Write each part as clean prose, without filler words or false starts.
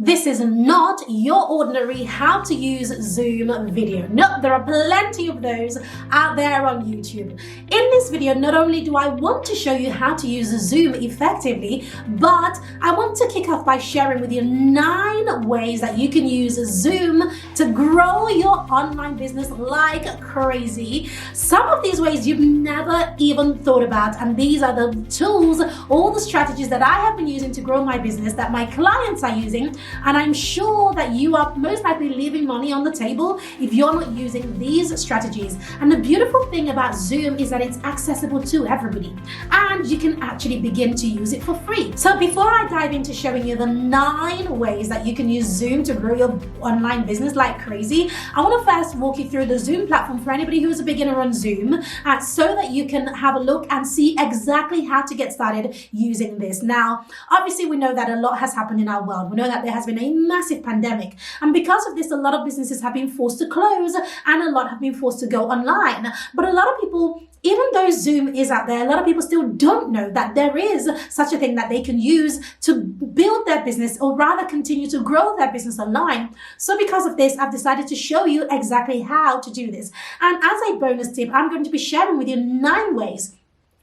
This is not your ordinary how to use Zoom video. No, there are plenty of those out there on YouTube. In this video, not only do I want to show you how to use Zoom effectively, but I want to kick off by sharing with you 9 ways that you can use Zoom to grow your online business like crazy. Some of these ways you've never even thought about, and these are the tools, all the strategies that I have been using to grow my business, that my clients are using. And I'm sure that you are most likely leaving money on the table if you're not using these strategies. And the beautiful thing about Zoom is that it's accessible to everybody, and you can actually begin to use it for free. So before I dive into showing you the 9 ways that you can use Zoom to grow your online business like crazy, I want to first walk you through the Zoom platform for anybody who is a beginner on Zoom, so that you can have a look and see exactly how to get started using this. Now, obviously we know that a lot has happened in our world. We know that there has been a massive pandemic, and because of this, a lot of businesses have been forced to close and a lot have been forced to go online. But a lot of people, even though Zoom is out there, a lot of people still don't know that there is such a thing that they can use to build their business, or rather continue to grow their business online. So because of this, I've decided to show you exactly how to do this. And as a bonus tip, I'm going to be sharing with you 9 ways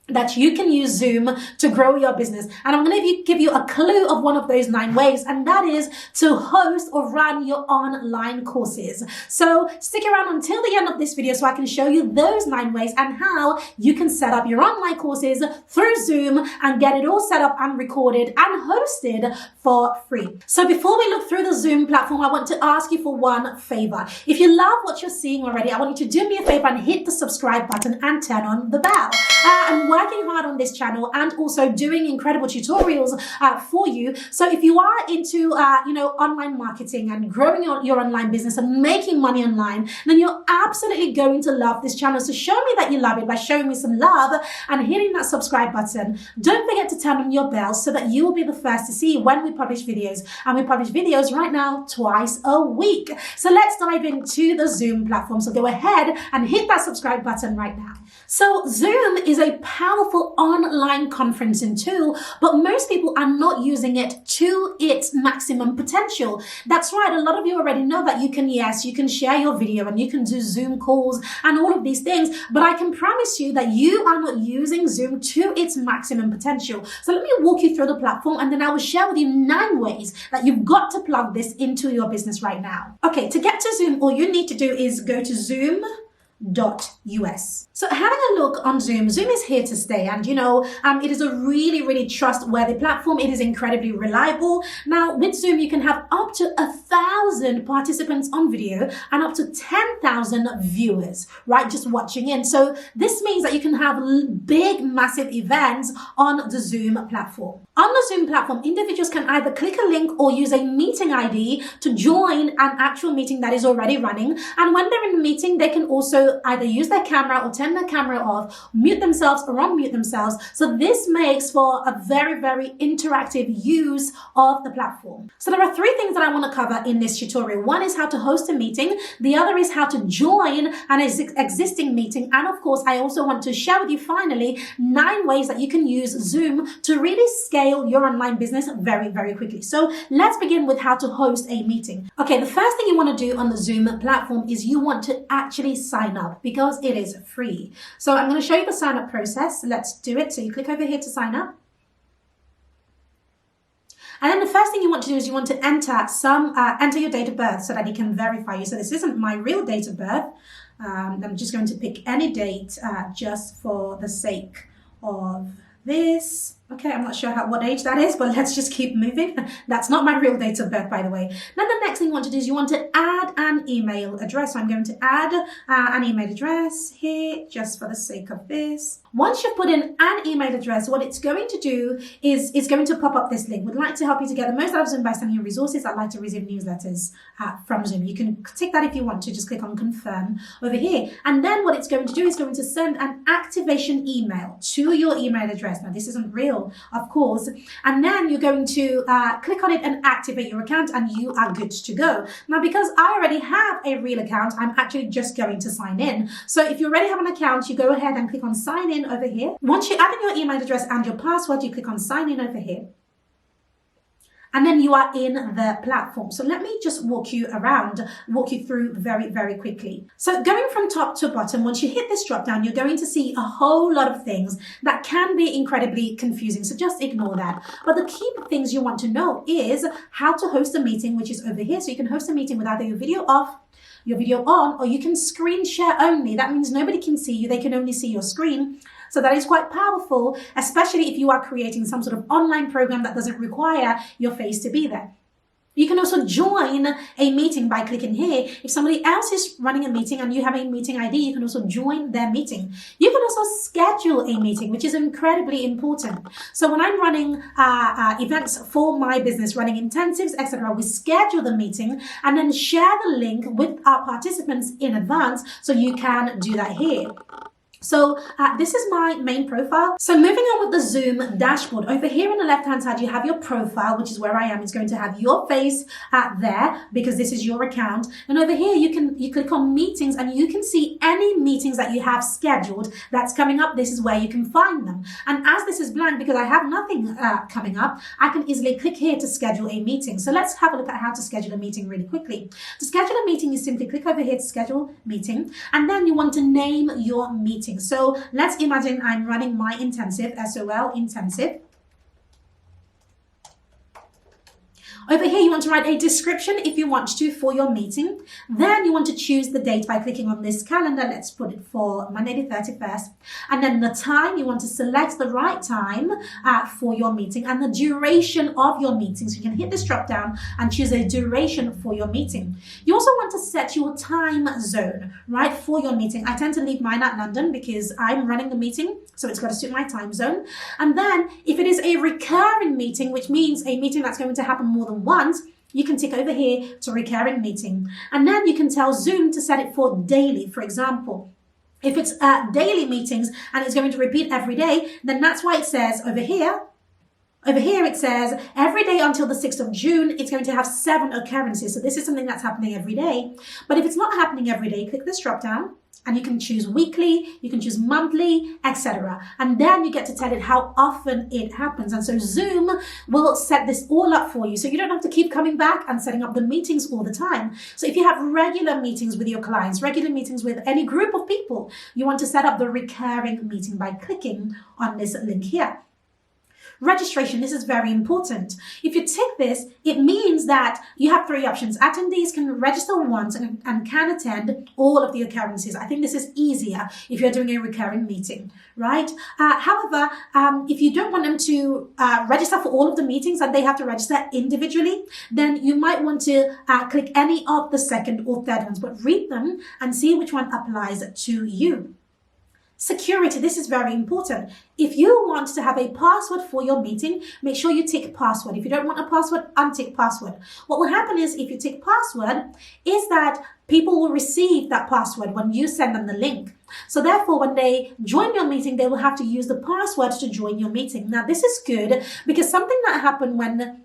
that you can use Zoom to grow your business. And I'm going to give you a clue of one of those 9 ways, and that is to host or run your online courses. So stick around until the end of this video so I can show you those 9 ways and how you can set up your online courses through Zoom and get it all set up and recorded and hosted for free. So before we look through the Zoom platform, I want to ask you for one favor. If you love what you're seeing already, I want you to do me a favor and hit the subscribe button and turn on the bell. I'm working hard on this channel and also doing incredible tutorials for you. So if you are into online marketing and growing your online business and making money online, then you're absolutely going to love this channel. So show me that you love it by showing me some love and hitting that subscribe button. Don't forget to turn on your bell so that you will be the first to see when we publish videos. And we publish videos right now twice a week. So let's dive into the Zoom platform. So go ahead and hit that subscribe button right now. So Zoom is a powerful online conferencing tool, but most people are not using it to its maximum potential. That's right, a lot of you already know that you can share your video and you can do Zoom calls and all of these things, but I can promise you that you are not using Zoom to its maximum potential. So let me walk you through the platform, and then I will share with you 9 ways that you've got to plug this into your business right now. Okay, to get to Zoom, all you need to do is go to Zoom.us. So having a look on Zoom is here to stay, and it is a really trustworthy platform. It is incredibly reliable. Now with Zoom you can have up to 1,000 participants on video and up to 10,000 viewers, right, just watching in. So this means that you can have big massive events on the Zoom platform. On the Zoom platform, individuals can either click a link or use a meeting ID to join an actual meeting that is already running, and when they're in the meeting they can also either use their camera or turn their camera off, mute themselves or unmute themselves. So this makes for a very interactive use of the platform. So there are 3 things that I want to cover in this tutorial. One is how to host a meeting. The other is how to join an existing meeting. And of course, I also want to share with you finally 9 ways that you can use Zoom to really scale your online business very quickly. So let's begin with how to host a meeting. Okay, the first thing you want to do on the Zoom platform is you want to actually sign up, because it is free. So I'm going to show you the sign up process. Let's do it. So you click over here to sign up. And then the first thing you want to do is you want to enter your date of birth so that it can verify you. So this isn't my real date of birth. I'm just going to pick any date just for the sake of this. Okay, I'm not sure what age that is, but let's just keep moving. That's not my real date of birth, by the way. Then the next thing you want to do is you want to add an email address. So I'm going to add an email address here just for the sake of this. Once you've put in an email address, what it's going to do is it's going to pop up this link. We'd like to help you to get the most out of Zoom by sending you resources. I'd like to receive newsletters from Zoom. You can tick that if you want to. Just click on confirm over here. And then what it's going to do is going to send an activation email to your email address. Now, this isn't real, of course. And then you're going to click on it and activate your account, and you are good to go. Now, because I already have a real account, I'm actually just going to sign in. So if you already have an account, you go ahead and click on sign in over here. Once you add in your email address and your password, you click on sign in over here. and then you are in the platform. So let me just walk you through very, very quickly. So going from top to bottom, once you hit this drop down, you're going to see a whole lot of things that can be incredibly confusing. So just ignore that. But the key things you want to know is how to host a meeting, which is over here. So you can host a meeting with either your video off, your video on, or you can screen share only. That means nobody can see you. They can only see your screen. So that is quite powerful, especially if you are creating some sort of online program that doesn't require your face to be there. You can also join a meeting by clicking here. If somebody else is running a meeting and you have a meeting ID, you can also join their meeting. You can also schedule a meeting, which is incredibly important. So when I'm running events for my business, running intensives, etc., we schedule the meeting and then share the link with our participants in advance, so you can do that here. So this is my main profile. So moving on with the Zoom dashboard, over here on the left hand side you have your profile, which is where I am. It's going to have your face there because this is your account, and over here you click on meetings and you can see any meetings that you have scheduled that's coming up. This is where you can find them, and as this is blank because I have nothing coming up, I can easily click here to schedule a meeting. So let's have a look at how to schedule a meeting really quickly. To schedule a meeting, you simply click over here to schedule meeting, and then you want to name your meeting. So let's imagine I'm running my intensive, SOL intensive. Over here, you want to write a description if you want to for your meeting. Then you want to choose the date by clicking on this calendar. Let's put it for Monday the 31st. And then the time, you want to select the right time for your meeting and the duration of your meeting. So you can hit this drop down and choose a duration for your meeting. You also want to set your time zone, right, for your meeting. I tend to leave mine at London because I'm running the meeting, so it's got to suit my time zone. And then if it is a recurring meeting, which means a meeting that's going to happen more than once, you can tick over here to recurring meeting, and then you can tell Zoom to set it for daily. For example, if it's daily meetings and it's going to repeat every day, then that's why it says over here it says every day until the 6th of June, it's going to have 7 occurrences. So this is something that's happening every day. But if it's not happening every day, click this drop down and you can choose weekly, you can choose monthly, etc. And then you get to tell it how often it happens. And so Zoom will set this all up for you. So you don't have to keep coming back and setting up the meetings all the time. So if you have regular meetings with your clients, regular meetings with any group of people, you want to set up the recurring meeting by clicking on this link here. Registration, this is very important. If you tick this, it means that you have 3 options. Attendees can register once and can attend all of the occurrences. I think this is easier if you're doing a recurring meeting, right? However, if you don't want them to register for all of the meetings and they have to register individually, then you might want to click any of the second or third ones, but read them and see which one applies to you. Security, this is very important. If you want to have a password for your meeting, make sure you tick password. If you don't want a password, untick password. What will happen is if you tick password is that people will receive that password when you send them the link. So therefore, when they join your meeting, they will have to use the password to join your meeting. Now, this is good because something that happened when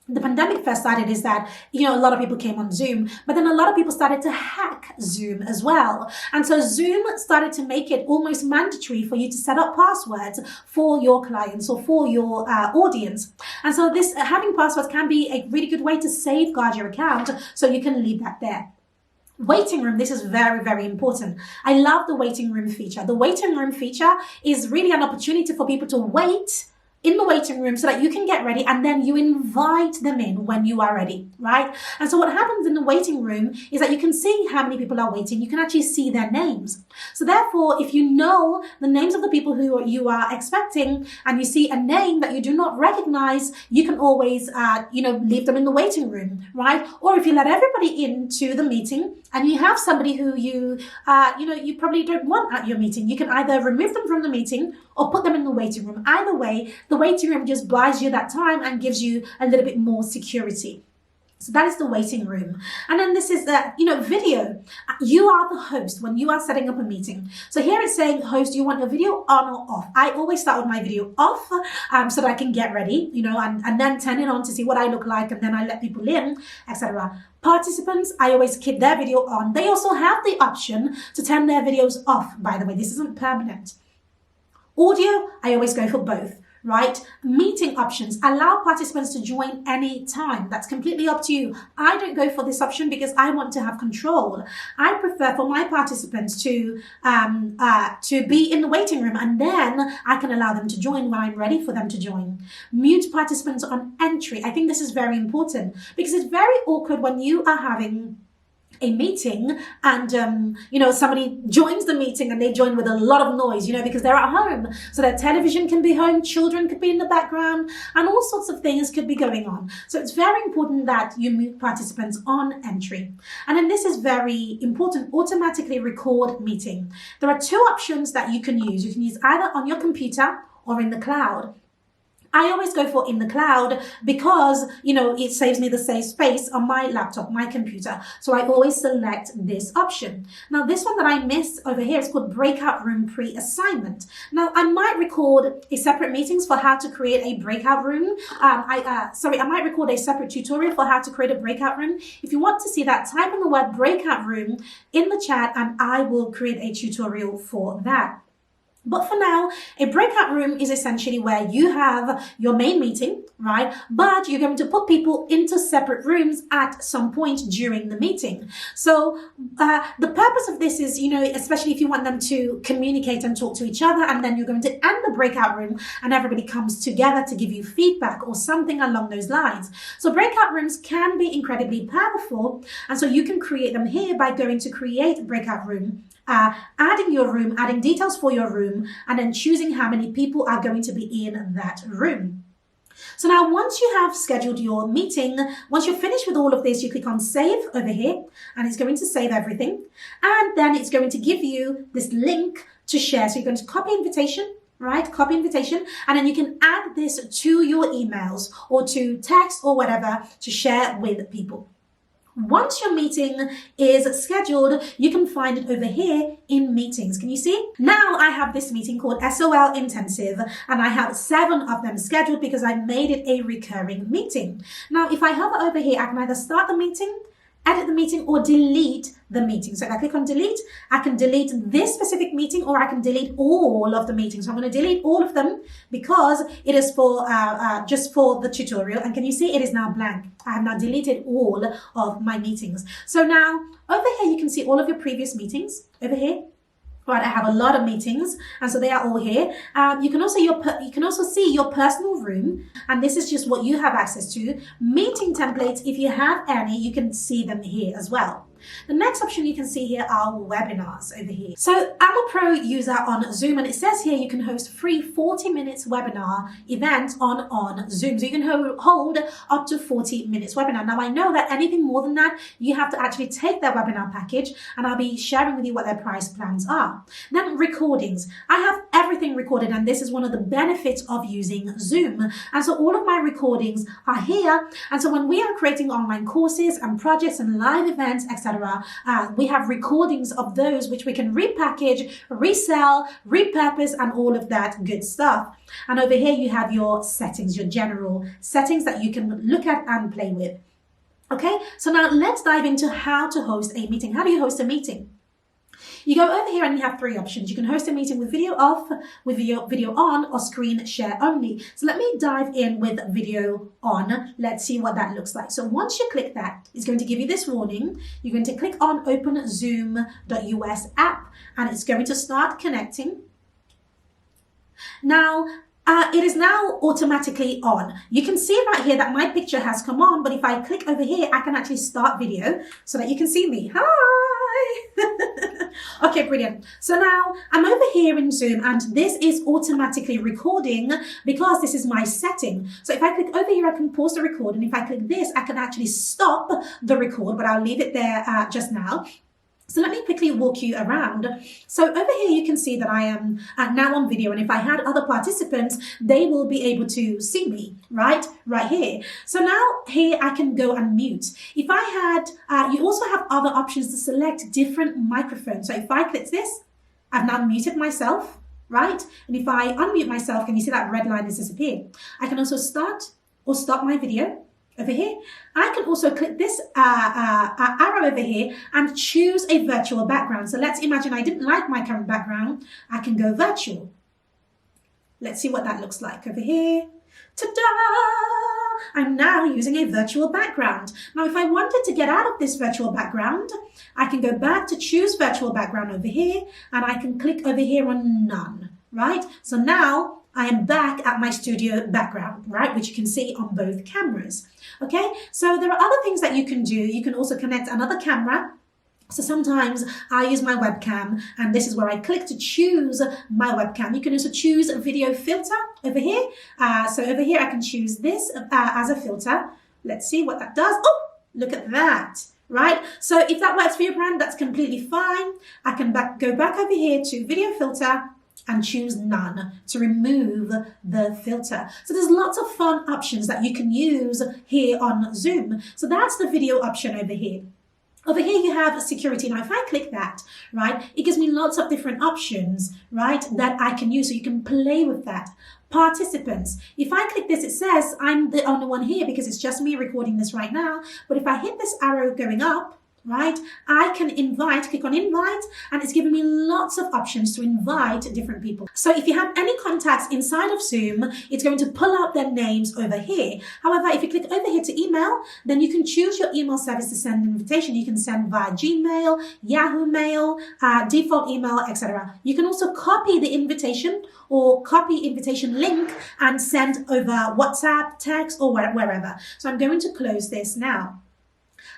the pandemic first started is that, a lot of people came on Zoom, but then a lot of people started to hack Zoom as well. And so Zoom started to make it almost mandatory for you to set up passwords for your clients or for your audience. And so this having passwords can be a really good way to safeguard your account, so you can leave that there. Waiting room, this is very, very important. I love the waiting room feature. The waiting room feature is really an opportunity for people to wait in the waiting room so that you can get ready, and then you invite them in when you are ready, right? And so what happens in the waiting room is that you can see how many people are waiting. You can actually see their names. So therefore, if you know the names of the people who you are expecting and you see a name that you do not recognize, you can always, leave them in the waiting room, right? Or if you let everybody into the meeting and you have somebody who you probably don't want at your meeting, you can either remove them from the meeting or put them in the waiting room. Either way, the waiting room just buys you that time and gives you a little bit more security. So that is the waiting room. And then this is the, video. You are the host when you are setting up a meeting. So here it's saying, host, you want your video on or off? I always start with my video off so that I can get ready, and then turn it on to see what I look like, and then I let people in, etc. Participants, I always keep their video on. They also have the option to turn their videos off, by the way. This isn't permanent. Audio, I always go for both, right? Meeting options, allow participants to join any time. That's completely up to you. I don't go for this option because I want to have control. I prefer for my participants to be in the waiting room, and then I can allow them to join when I'm ready for them to join. Mute participants on entry. I think this is very important because it's very awkward when you are having a meeting and somebody joins the meeting and they join with a lot of noise, because they're at home, so their television can be home, children could be in the background, and all sorts of things could be going on. So it's very important that you mute participants on entry. And then this is very important, automatically record meeting. There are two options that you can use. You can use either on your computer or in the cloud. I always go for in the cloud because, it saves me the safe space on my laptop, my computer. So I always select this option. Now, this one that I missed over here is called breakout room pre-assignment. Now, I might record a separate meetings for how to create a breakout room. I might record a separate tutorial for how to create a breakout room. If you want to see that, type in the word breakout room in the chat and I will create a tutorial for that. But for now, a breakout room is essentially where you have your main meeting, right? But you're going to put people into separate rooms at some point during the meeting. So the purpose of this is, especially if you want them to communicate and talk to each other, and then you're going to end the breakout room and everybody comes together to give you feedback or something along those lines. So breakout rooms can be incredibly powerful. And so you can create them here by going to create a breakout room, adding your room, adding details for your room, and then choosing how many people are going to be in that room. So now once you have scheduled your meeting, once you're finished with all of this, you click on save over here and it's going to save everything. And then it's going to give you this link to share. So you're going to copy invitation, right? Copy invitation. And then you can add this to your emails or to text or whatever to share with people. Once your meeting is scheduled, you can find it over here in meetings. Can you see? Now I have this meeting called SOL Intensive and I have 7 of them scheduled because I made it a recurring meeting. Now, if I hover over here, I can either start the meeting, edit the meeting, or delete the meeting. So if I click on delete, I can delete this specific meeting or I can delete all of the meetings. So I'm going to delete all of them because it is for just for the tutorial. And can you see it is now blank? I have now deleted all of my meetings. So now over here, you can see all of your previous meetings over here. Right, I have a lot of meetings, and so they are all here. You can also see your personal room, and this is just what you have access to. Meeting templates, if you have any, you can see them here as well. The next option you can see here are webinars over here. So I'm a pro user on Zoom, and it says here you can host free 40 minutes webinar event on Zoom. So you can hold up to 40 minutes webinar. Now I know that anything more than that, you have to actually take their webinar package, and I'll be sharing with you what their price plans are. Then recordings. I have everything recorded, and this is one of the benefits of using Zoom. And so all of my recordings are here. And so when we are creating online courses and projects and live events, etc., we have recordings of those which we can repackage, resell, repurpose, and all of that good stuff. And over here you have your settings, your general settings that you can look at and play with. Okay, so now let's dive into how to host a meeting. How do you host a meeting? You go over here and you have 3 options. You can host a meeting with video off, with video on, or screen share only. So let me dive in with video on. Let's see what that looks like. So once you click that, it's going to give you this warning. You're going to click on Open Zoom.us app and it's going to start connecting. Now, it is now automatically on. You can see right here that my picture has come on, but if I click over here, I can actually start video so that you can see me. Hi! Okay, brilliant. So now I'm over here in Zoom and this is automatically recording because this is my setting. So if I click over here, I can pause the record. And if I click this, I can actually stop the record, but I'll leave it there just now. So let me quickly walk you around. So over here, you can see that I am now on video. And if I had other participants, they will be able to see me, right here. So now here I can go and mute. If I had, you also have other options to select different microphones. So if I click this, I've now muted myself, right? And if I unmute myself, can you see that red line has disappeared? I can also start or stop my video. Over here, I can also click this arrow over here and choose a virtual background. So let's imagine I didn't like my current background. I can go virtual. Let's see what that looks like over here. Ta-da! I'm now using a virtual background. Now, if I wanted to get out of this virtual background, I can go back to choose virtual background over here, and I can click over here on none, right? So now I am back at my studio background, right? Which you can see on both cameras. Okay, so there are other things that you can do. You can also connect another camera. So sometimes I use my webcam, and this is where I click to choose my webcam. You can also choose a video filter over here. So over here, I can choose this as a filter. Let's see what that does. Oh, look at that, right? So if that works for your brand, that's completely fine. I can go back over here to video filter and choose none to remove the filter. So there's lots of fun options that you can use here on Zoom. So that's the video option over here. Over here you have security. Now if I click that, right, it gives me lots of different options, right, that I can use, so you can play with that. Participants. If I click this, it says I'm the only one here because it's just me recording this right now. But if I hit this arrow going up, right, I can click on invite, and it's giving me lots of options to invite different people. So if you have any contacts inside of Zoom, it's going to pull out their names over here. However, if you click over here to email, then you can choose your email service to send an invitation. You can send via Gmail, Yahoo Mail, default email, etc. You can also copy the invitation or copy invitation link and send over WhatsApp, text, or wherever. So I'm going to close this now.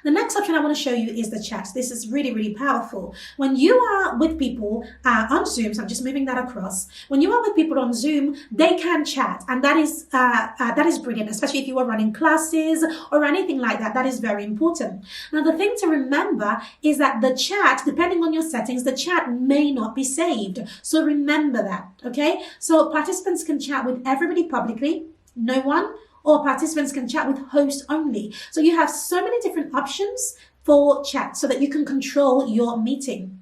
The next option I want to show you is the chat. This is really, really powerful. When you are with people on Zoom, so I'm just moving that across. When you are with people on Zoom, they can chat, and that is brilliant, especially if you are running classes or anything like that. That is very important. Now, the thing to remember is that the chat, depending on your settings, the chat may not be saved. So remember that, okay? So participants can chat with everybody publicly, no one, or participants can chat with host only. So you have so many different options for chat so that you can control your meeting.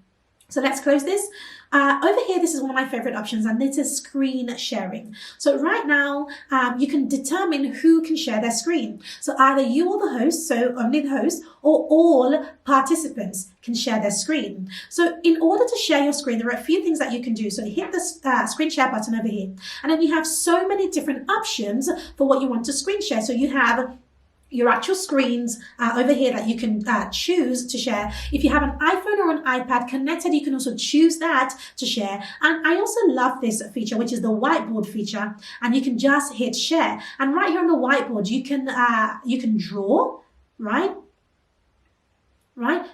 So let's close this. Over here, this is one of my favorite options, and this is screen sharing. So right now, you can determine who can share their screen. So either you or the host, so only the host, or all participants can share their screen. So in order to share your screen, there are a few things that you can do. So you hit the screen share button over here, and then you have so many different options for what you want to screen share. So you have your actual screens over here that you can choose to share. If you have an iPhone or an iPad connected, you can also choose that to share. And I also love this feature, which is the whiteboard feature, and you can just hit share. And right here on the whiteboard, you can draw, right?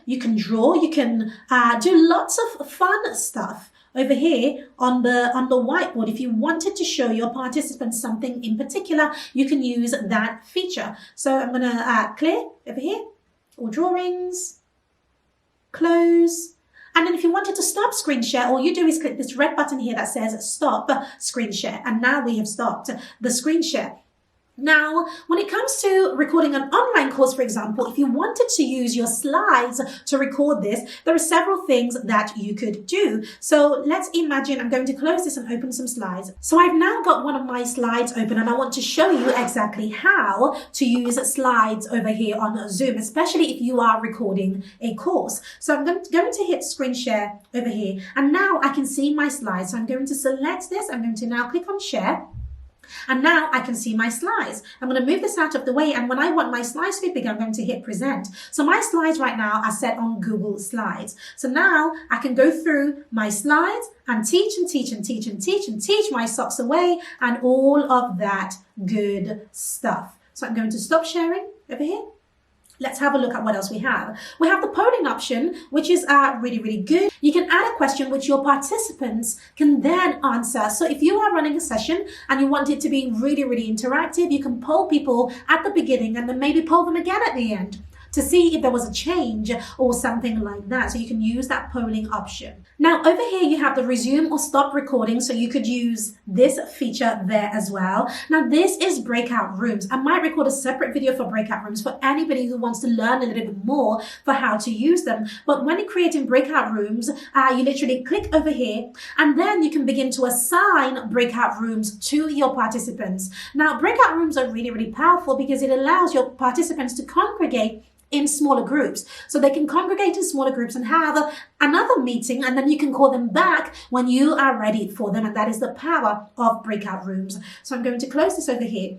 You can draw, you can do lots of fun stuff over here on the whiteboard. If you wanted to show your participants something in particular, you can use that feature. So I'm going to clear over here, all drawings, close. And then if you wanted to stop screen share, all you do is click this red button here that says stop screen share. And now we have stopped the screen share. Now, when it comes to recording an online course, for example, if you wanted to use your slides to record this, there are several things that you could do. So let's imagine I'm going to close this and open some slides. So I've now got one of my slides open, and I want to show you exactly how to use slides over here on Zoom, especially if you are recording a course. So I'm going to hit screen share over here, and now I can see my slides. So I'm going to select this. I'm going to now click on share. And now I can see my slides. I'm going to move this out of the way, and when I want my slides to be bigger, I'm going to hit present. So my slides right now are set on Google Slides. So now I can go through my slides and teach and teach and teach and teach and teach my socks away and all of that good stuff. So I'm going to stop sharing over here. Let's have a look at what else we have. We have the polling option, which is really, really good. You can add a question which your participants can then answer. So if you are running a session and you want it to be really, really interactive, you can poll people at the beginning and then maybe poll them again at the end to see if there was a change or something like that. So you can use that polling option. Now over here you have the resume or stop recording, so you could use this feature there as well. Now this is breakout rooms. I might record a separate video for breakout rooms for anybody who wants to learn a little bit more for how to use them. But when you're creating breakout rooms, you literally click over here, and then you can begin to assign breakout rooms to your participants. Now breakout rooms are really, really powerful because it allows your participants to congregate in smaller groups. So they can congregate in smaller groups and have another meeting, and then you can call them back when you are ready for them. And that is the power of breakout rooms. So I'm going to close this over here.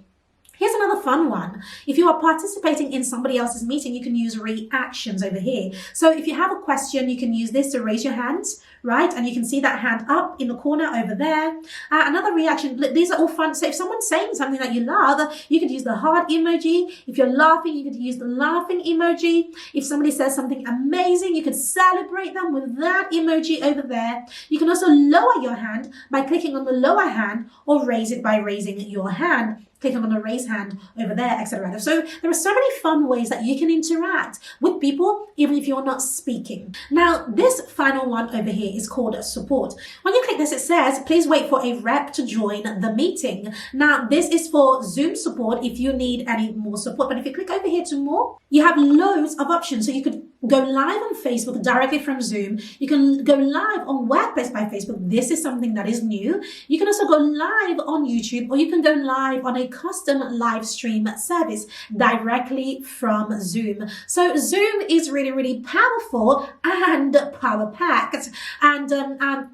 Here's another fun one. If you are participating in somebody else's meeting, you can use reactions over here. So if you have a question, you can use this to raise your hands, right? And you can see that hand up in the corner over there. Another reaction, these are all fun. So if someone's saying something that you love, you could use the heart emoji. If you're laughing, you could use the laughing emoji. If somebody says something amazing, you could celebrate them with that emoji over there. You can also lower your hand by clicking on the lower hand, or raise it by raising your hand, clicking on the raise hand over there, etc. So there are so many fun ways that you can interact with people, even if you're not speaking. Now, this final one over here is called support. When you click this, it says, please wait for a rep to join the meeting. Now, this is for Zoom support if you need any more support. But if you click over here to more, you have loads of options. So you could go live on Facebook directly from Zoom. You can go live on Workplace by Facebook. This is something that is new. You can also go live on YouTube, or you can go live on a custom live stream service directly from Zoom. So Zoom is really, really powerful and power packed, and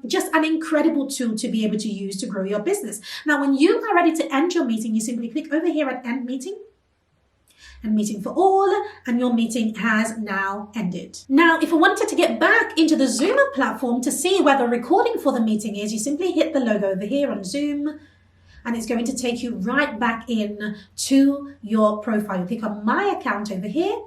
just an incredible tool to be able to use to grow your business. Now, when you are ready to end your meeting, you simply click over here at End Meeting. And meeting for all, and your meeting has now ended. Now, if I wanted to get back into the Zoom platform to see where the recording for the meeting is, you simply hit the logo over here on Zoom, and it's going to take you right back in to your profile. You click on My Account over here,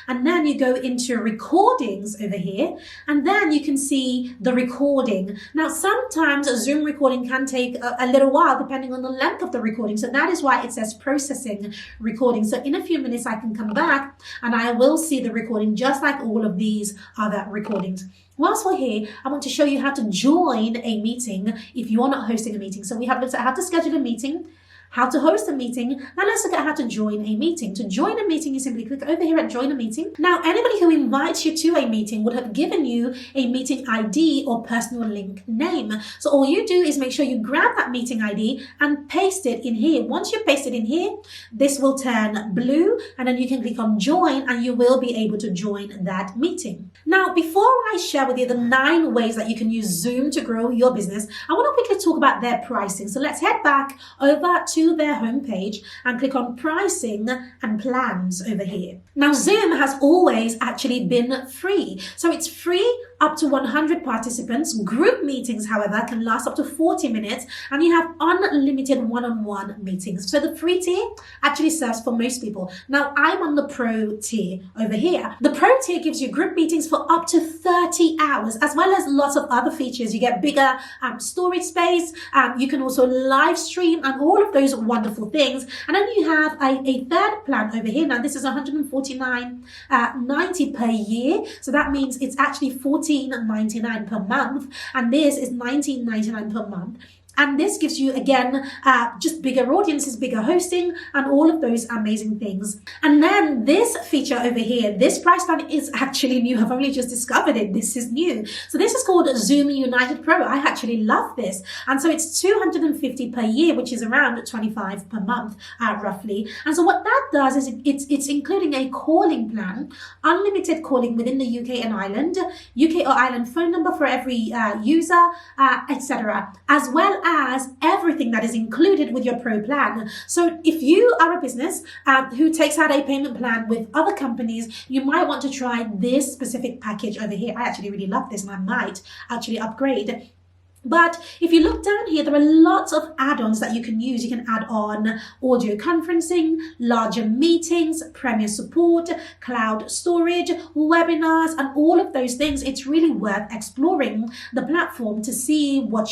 and then you go into recordings over here, and then you can see the recording. Now, sometimes a Zoom recording can take a little while depending on the length of the recording. So that is why it says processing recording. So in a few minutes, I can come back and I will see the recording just like all of these other recordings. Whilst we're here, I want to show you how to join a meeting if you're not hosting a meeting. So we have looked at how to schedule a meeting, how to host a meeting. Now let's look at how to join a meeting. To join a meeting, you simply click over here at Join a Meeting. Now, anybody who invites you to a meeting would have given you a meeting ID or personal link name. So all you do is make sure you grab that meeting ID and paste it in here. Once you paste it in here, this will turn blue, and then you can click on Join, and you will be able to join that meeting. Now, before I share with you the 9 ways that you can use Zoom to grow your business, I want to quickly talk about their pricing. So let's head back over to their homepage and click on pricing and plans over here. Now, Zoom has always actually been free. So it's free up to 100 participants. Group meetings, however, can last up to 40 minutes, and you have unlimited one-on-one meetings. So the free tier actually serves for most people. Now, I'm on the pro tier over here. The pro tier gives you group meetings for up to 30 hours, as well as lots of other features. You get bigger storage space. You can also live stream and all of those wonderful things. And then you have a third plan over here. Now, this is $149.90 per year. So that means it's actually $14.99 per month. And this is $19.99 per month. And this gives you, again, just bigger audiences, bigger hosting, and all of those amazing things. And then this feature over here, this price plan is actually new. I've only just discovered it. This is new. So this is called Zoom United Pro. I actually love this. And so it's $250 per year, which is around $25 per month, roughly. And so what that does is it's including a calling plan, unlimited calling within the UK and Ireland, UK or Ireland phone number for every user, etc., as well as everything that is included with your pro plan. So if you are a business who takes out a payment plan with other companies, you might want to try this specific package over here. I actually really love this, and I might actually upgrade. But if you look down here, there are lots of add-ons that you can use. You can add on audio conferencing, larger meetings, premier support, cloud storage, webinars, and all of those things. It's really worth exploring the platform to see what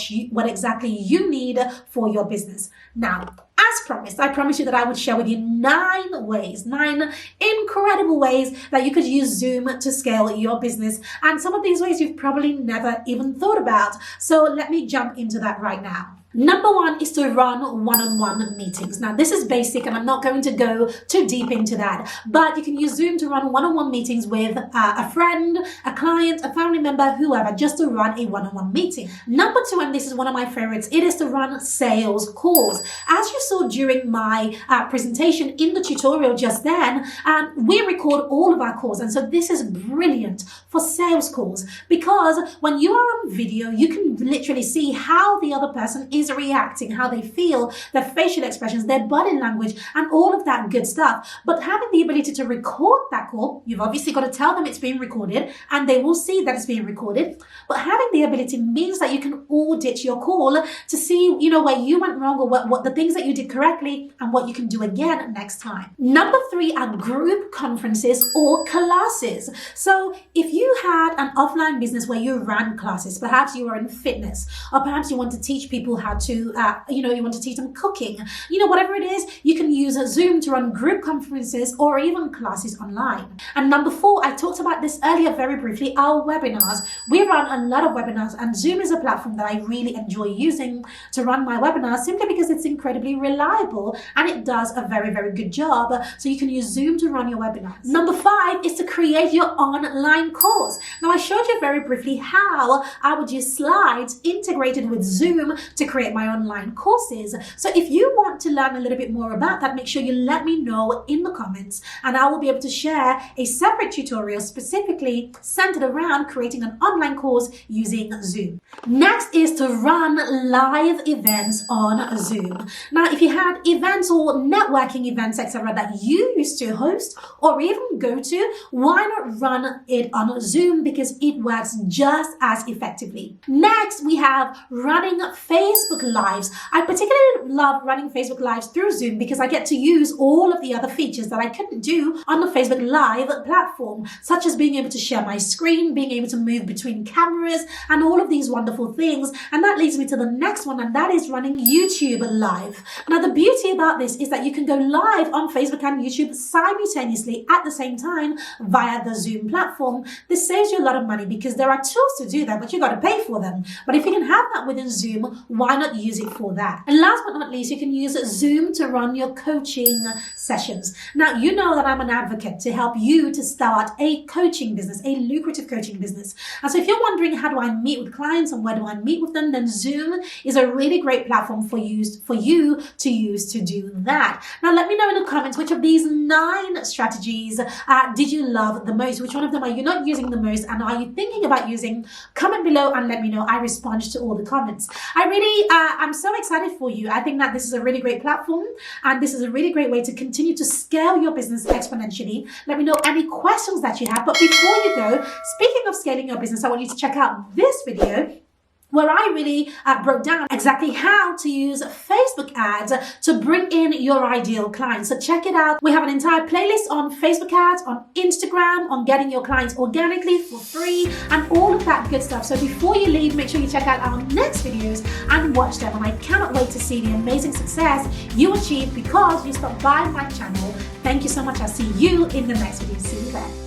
exactly you need for your business. Now, as promised, I promised you that I would share with you 9 incredible ways that you could use Zoom to scale your business. And some of these ways you've probably never even thought about. So let me jump into that right now. Number one is to run one-on-one meetings. Now, this is basic and I'm not going to go too deep into that, but you can use Zoom to run one-on-one meetings with a friend, a client, a family member, whoever, just to run a one-on-one meeting. Number two, and this is one of my favorites, it is to run sales calls. As you saw during my presentation in the tutorial just then, we record all of our calls. And so this is brilliant for sales calls because when you are on video, you can literally see how the other person is reacting, how they feel, their facial expressions, their body language, and all of that good stuff. But having the ability to record that call, you've obviously got to tell them it's being recorded and they will see that it's being recorded. But having the ability means that you can audit your call to see, where you went wrong or what the things that you did correctly and what you can do again next time. Number three are group conferences or classes. So if you had an offline business where you ran classes, perhaps you are in fitness, or perhaps you want to teach people how to, you want to teach them cooking, whatever it is, you can use Zoom to run group conferences or even classes online. And number four, I talked about this earlier very briefly, our webinars. We run a lot of webinars and Zoom is a platform that I really enjoy using to run my webinars simply because it's incredibly reliable and it does a very, very good job. So you can use Zoom to run your webinars. Number five is to create your online course. Now, I showed you very briefly how I would use slides integrated with Zoom to create my online courses. So if you want to learn a little bit more about that, make sure you let me know in the comments and I will be able to share a separate tutorial specifically centered around creating an online course using Zoom. Next is to run live events on Zoom. Now, if you had events or networking events, etc., that you used to host or even go to, why not run it on Zoom because it works just as effectively. Next, we have running Facebook Lives. I particularly love running Facebook Lives through Zoom because I get to use all of the other features that I couldn't do on the Facebook Live platform, such as being able to share my screen, being able to move between cameras, and all of these wonderful things. And that leads me to the next one, and that is running YouTube Live. Now, the beauty about this is that you can go live on Facebook and YouTube simultaneously at the same time via the Zoom platform. This saves you a lot of money because there are tools to do that, but you got to pay for them. But if you can have that within Zoom, why not use it for that? And last but not least, you can use Zoom to run your coaching sessions. Now, you know that I'm an advocate to help you to start a coaching business, a lucrative coaching business. And so if you're wondering how do I meet with clients and where do I meet with them, then Zoom is a really great platform for you to use to do that. Now, let me know in the comments which of these 9 strategies did you love the most? Which one of them are you not using the most and are you thinking about using? Comment below and let me know. I respond to all the comments. I'm so excited for you. I think that this is a really great platform and this is a really great way to continue to scale your business exponentially. Let me know any questions that you have. But before you go, speaking of scaling your business, I want you to check out this video where I really broke down exactly how to use Facebook ads to bring in your ideal clients. So check it out. We have an entire playlist on Facebook ads, on Instagram, on getting your clients organically for free, and all of that good stuff. So before you leave, make sure you check out our next videos and watch them. And I cannot wait to see the amazing success you achieve because you stopped by my channel. Thank you so much. I'll see you in the next video. See you there.